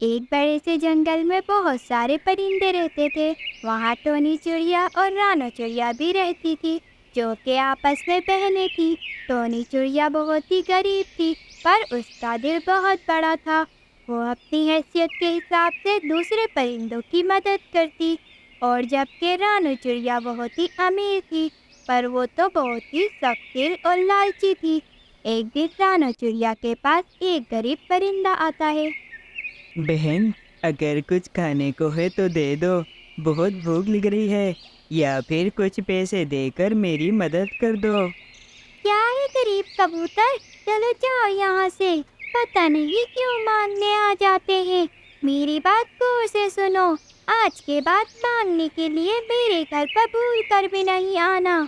ایک بڑے سے جنگل میں بہت سارے پرندے رہتے تھے۔ وہاں ٹونی چڑیا اور رانو چڑیا بھی رہتی تھی، جو کہ آپس میں بہنیں تھیں۔ ٹونی چڑیا بہت ہی غریب تھی، پر اس کا دل بہت بڑا تھا۔ وہ اپنی حیثیت کے حساب سے دوسرے پرندوں کی مدد کرتی، اور جبکہ رانو چڑیا بہت ہی امیر تھی، پر وہ تو بہت ہی سخت دل اور لالچی تھی۔ ایک دن رانو چڑیا کے پاس ایک غریب پرندہ آتا ہے۔ بہن، اگر کچھ کھانے کو ہے تو دے دو، بہت بھوک لگ رہی ہے، یا پھر کچھ پیسے دے کر میری مدد کر دو۔ کیا ہے غریب کبوتر، چلو جاؤ یہاں سے، پتہ نہیں کیوں مانگنے آ جاتے ہیں۔ میری بات غور سے سنو، آج کے بعد مانگنے کے لیے میرے گھر پر بھول کر بھی نہیں آنا۔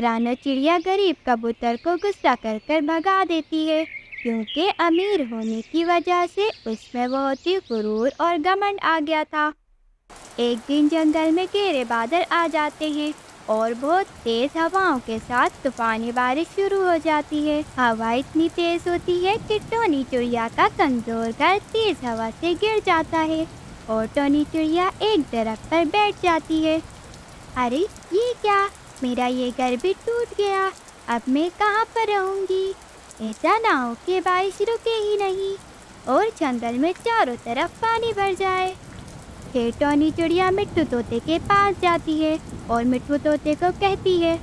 رانو چڑیا غریب کبوتر کو غصہ کر کر بھگا دیتی ہے، کیونکہ امیر ہونے کی وجہ سے اس میں بہت ہی غرور اور گھمنڈ آ گیا تھا۔ ایک دن جنگل میں گہرے بادل آ جاتے ہیں اور بہت تیز ہواؤں کے ساتھ طوفانی بارش شروع ہو جاتی ہے۔ ہوا اتنی تیز ہوتی ہے کہ ٹونی چڑیا کا کمزور گھر تیز ہوا سے گر جاتا ہے اور ٹونی چڑیا ایک درخت پر بیٹھ جاتی ہے۔ ارے یہ کیا، میرا یہ گھر بھی ٹوٹ گیا، اب میں کہاں پر رہوں گی؟ ایسا نہ ہو کہ بارش رکے ہی نہیں اور جنگل میں چاروں طرف پانی بھر جائے۔ پھر ٹونی چڑیا مٹھو طوطے کے پاس جاتی ہے اور مٹھو طوطے کو کہتی ہے،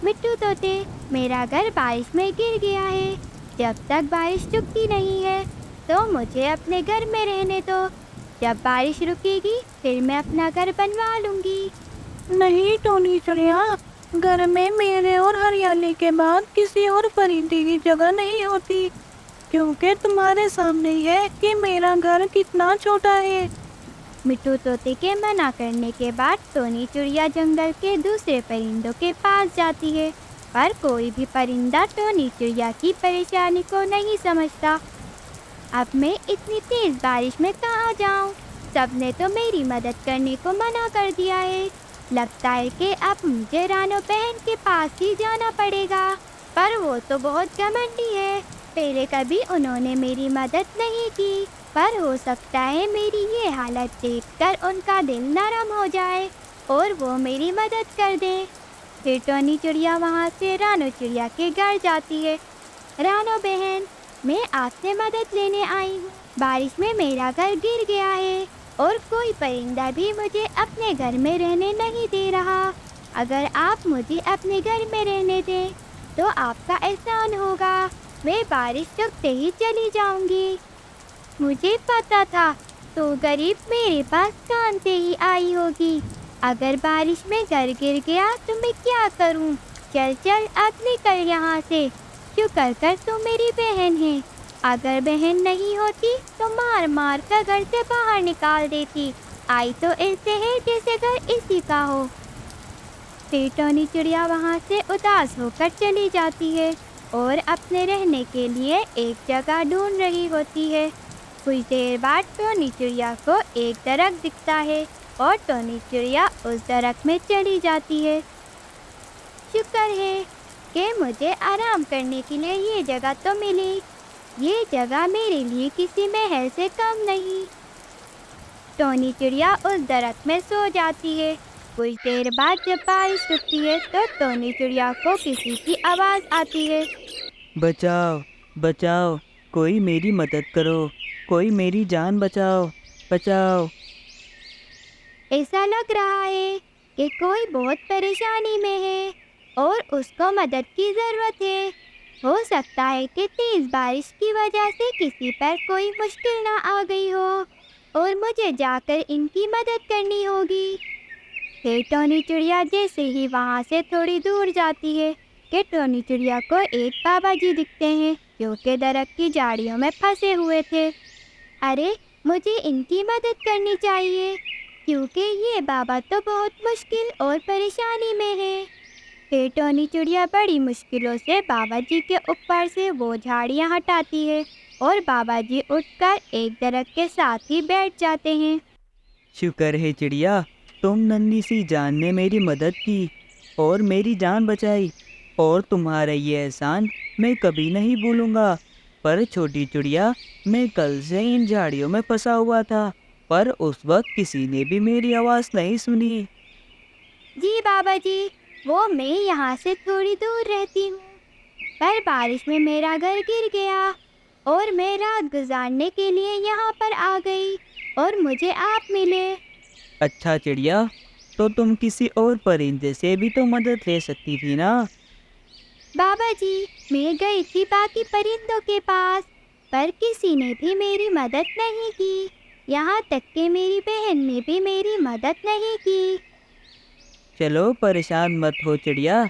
مٹھو طوطے، میرا گھر بارش میں گر گیا ہے، جب تک بارش رکتی نہیں ہے تو مجھے اپنے گھر میں رہنے دو، جب بارش رکے گی پھر میں اپنا گھر بنوا لوں گی۔ نہیں ٹونی چڑیا، گھر میں میرے اور ہریالی کے بعد کسی اور پرندے کی جگہ نہیں ہوتی، کیونکہ تمہارے سامنے ہی ہے کہ میرا گھر کتنا چھوٹا ہے۔ مٹھو طوطے کے منع کرنے کے بعد ٹونی چڑیا جنگل کے دوسرے پرندوں کے پاس جاتی ہے، پر کوئی بھی پرندہ ٹونی چڑیا کی پریشانی کو نہیں سمجھتا۔ اب میں اتنی تیز بارش میں کہاں جاؤں؟ سب نے تو میری مدد کرنے کو منع کر دیا ہے۔ لگتا ہے کہ اب مجھے رانو بہن کے پاس ہی جانا پڑے گا، پر وہ تو بہت گھمنڈی ہے، پہلے کبھی انہوں نے میری مدد نہیں کی، پر ہو سکتا ہے میری یہ حالت دیکھ کر ان کا دل نرم ہو جائے اور وہ میری مدد کر دیں۔ پھر ٹونی چڑیا وہاں سے رانو چڑیا کے گھر جاتی ہے۔ رانو بہن، میں آپ سے مدد لینے آئی ہوں، بارش میں میرا گھر گر گیا ہے اور کوئی پرندہ بھی مجھے اپنے گھر میں رہنے نہیں دے رہا۔ اگر آپ مجھے اپنے گھر میں رہنے دیں تو آپ کا احسان ہوگا، میں بارش رکتے ہی چلی جاؤں گی۔ مجھے پتا تھا تو غریب میرے پاس کام سے ہی آئی ہوگی۔ اگر بارش میں گھر گر گیا تو میں کیا کروں؟ چل چل اب نکل یہاں سے، شکر کر تو میری بہن ہے، اگر بہن نہیں ہوتی تو مار مار کر گھر سے باہر نکال دیتی، آئی تو ایسے ہے جیسے گھر اسی کا ہو۔ پھر ٹونی چڑیا وہاں سے اداس ہو کر چلی جاتی ہے اور اپنے رہنے کے لیے ایک جگہ ڈھونڈ رہی ہوتی ہے۔ کچھ دیر بعد ٹونی چڑیا کو ایک درخت دکھتا ہے اور ٹونی چڑیا اس درخت میں چلی جاتی ہے۔ شکر ہے کہ مجھے آرام کرنے کے لیے یہ جگہ تو ملی، یہ جگہ میرے لیے کسی محل سے کم نہیں۔ ٹونی چڑیا اس درخت میں سو جاتی ہے۔ کچھ دیر بعد جب بارش رکتی ہے تو ٹونی چڑیا کو کسی کی آواز آتی ہے، بچاؤ، بچاؤ، کوئی میری مدد کرو، کوئی میری جان بچاؤ، بچاؤ۔ ایسا لگ رہا ہے کہ کوئی بہت پریشانی میں ہے اور اس کو مدد کی ضرورت ہے۔ ہو سکتا ہے کہ تیز بارش کی وجہ سے کسی پر کوئی مشکل نہ آ گئی ہو اور مجھے جا کر ان کی مدد کرنی ہوگی۔ پھر ٹونی چڑیا جیسے ہی وہاں سے تھوڑی دور جاتی ہے کہ ٹونی چڑیا کو ایک بابا جی دکھتے ہیں جو کہ درخت کی جاڑیوں میں پھنسے ہوئے تھے۔ ارے مجھے ان کی مدد کرنی چاہیے، کیونکہ یہ بابا تو بہت مشکل اور پریشانی میں ہے۔ پھر ٹونی چڑیا بڑی مشکلوں سے بابا جی کے اوپر سے وہ جھاڑیاں ہٹاتی ہے اور بابا جی اٹھ کر ایک درخت کے ساتھ ہی بیٹھ جاتے ہیں۔ شکر ہے چڑیا، تم ننھی سی جان نے میری مدد کی اور میری جان بچائی، اور تمہارا یہ احسان میں کبھی نہیں بھولوں گا۔ پر چھوٹی چڑیا، میں کل سے ان جھاڑیوں میں پھنسا ہوا تھا، پر اس وقت کسی نے بھی میری آواز نہیں سنی۔ جی بابا جی، وہ میں یہاں سے تھوڑی دور رہتی ہوں، پر بارش میں میرا گھر گر گیا اور میں رات گزارنے کے لیے یہاں پر آ گئی اور مجھے آپ ملے۔ اچھا چڑیا، تو تم کسی اور پرندے سے بھی تو مدد لے سکتی تھی نا؟ بابا جی، میں گئی تھی باقی پرندوں کے پاس، پر کسی نے بھی میری مدد نہیں کی، یہاں تک کہ میری بہن نے بھی میری مدد نہیں کی۔ چلو پریشان مت ہو چڑیا،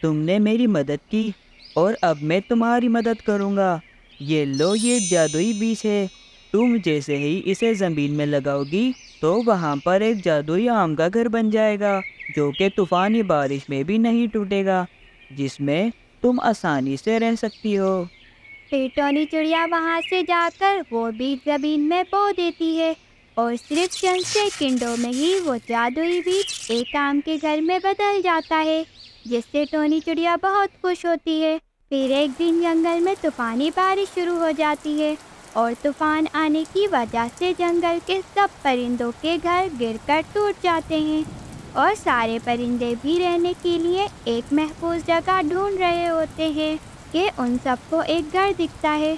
تم نے میری مدد کی اور اب میں تمہاری مدد کروں گا۔ یہ لو، یہ جادوئی بیج ہے، تم جیسے ہی اسے زمین میں لگاؤ گی تو وہاں پر ایک جادوئی آم کا گھر بن جائے گا، جو کہ طوفانی بارش میں بھی نہیں ٹوٹے گا، جس میں تم آسانی سے رہ سکتی ہو۔ پھر ٹونی چڑیا وہاں سے جا کر وہ بیج زمین میں بو دیتی ہے اور صرف چند سیکنڈوں میں ہی وہ جادوئی بیج ایک آم کے گھر میں بدل جاتا ہے، جس سے ٹونی چڑیا بہت خوش ہوتی ہے۔ پھر ایک دن جنگل میں طوفانی بارش شروع ہو جاتی ہے اور طوفان آنے کی وجہ سے جنگل کے سب پرندوں کے گھر گر کر ٹوٹ جاتے ہیں اور سارے پرندے بھی رہنے کے لیے ایک محفوظ جگہ ڈھونڈ رہے ہوتے ہیں کہ ان سب کو ایک گھر دکھتا ہے۔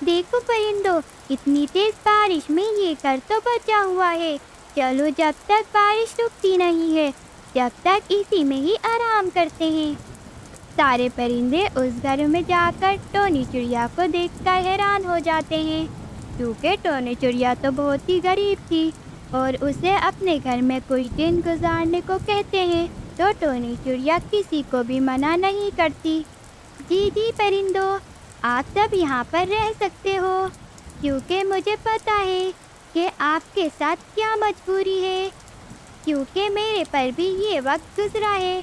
دیکھو پرندوں، اتنی تیز بارش میں یہ گھر تو بچا ہوا ہے، چلو جب تک بارش رکتی نہیں ہے جب تک اسی میں ہی آرام کرتے ہیں۔ سارے پرندے اس گھر میں جا کر ٹونی چڑیا کو دیکھ کر حیران ہو جاتے ہیں، کیونکہ ٹونی چڑیا تو بہت ہی غریب تھی اور اسے اپنے گھر میں کچھ دن گزارنے کو کہتے ہیں تو ٹونی چڑیا کسی کو بھی منع نہیں کرتی۔ جی جی پرندوں، آپ سب یہاں پر رہ سکتے ہو، کیونکہ مجھے پتہ ہے کہ آپ کے ساتھ کیا مجبوری ہے، کیونکہ میرے پر بھی یہ وقت گزرا ہے۔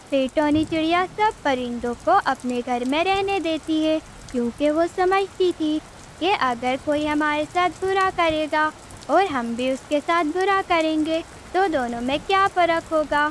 پھر ٹونی چڑیا سب پرندوں کو اپنے گھر میں رہنے دیتی ہے، کیونکہ وہ سمجھتی تھی کہ اگر کوئی ہمارے ساتھ برا کرے گا اور ہم بھی اس کے ساتھ برا کریں گے تو دونوں میں کیا فرق ہوگا۔